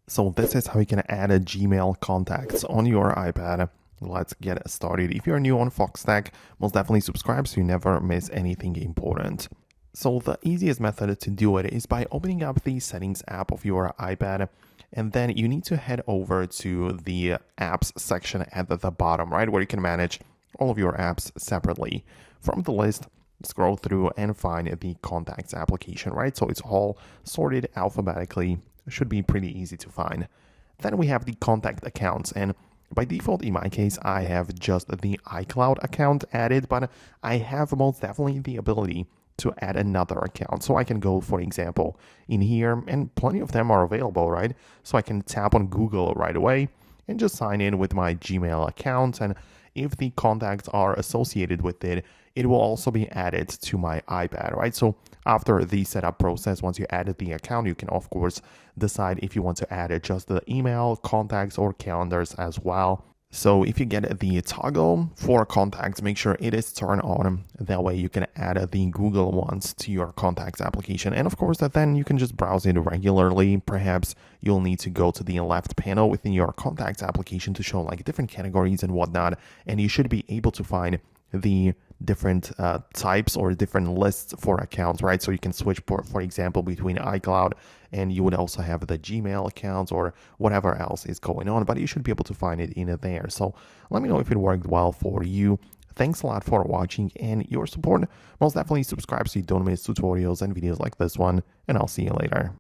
So this is how you can add a Gmail contacts on your iPad. Let's get started. If you're new on Foxtecc, most definitely subscribe so you never miss anything important. So the easiest method to do it is by opening up the settings app of your iPad, and then you need to head over to the apps section at the bottom, right, where you can manage all of your apps separately. From the list, scroll through and find the contacts application, right? So it's all sorted alphabetically. Should be pretty easy to find. Then we have the contact accounts, and by default, in my case, I have just the iCloud account added, but I have most definitely the ability to add another account. So I can go, for example, in here, and plenty of them are available, right? So I can tap on Google right away and just sign in with my Gmail account. And if the contacts are associated with it, it will also be added to my iPad, right? So after the setup process, once you added the account, you can of course decide if you want to add just the email, contacts, or calendars as well. So if you get the toggle for contacts, make sure it is turned on. That way you can add the Google ones to your contacts application. And of course, then you can just browse it regularly. Perhaps you'll need to go to the left panel within your contacts application to show like different categories and whatnot. And you should be able to find the different types or different lists for accounts, right? So you can switch, for example, between iCloud, and you would also have the Gmail accounts or whatever else is going on, but you should be able to find it in there. So let me know if it worked well for you. Thanks a lot for watching and your support. Most definitely subscribe so you don't miss tutorials and videos like this one, and I'll see you later.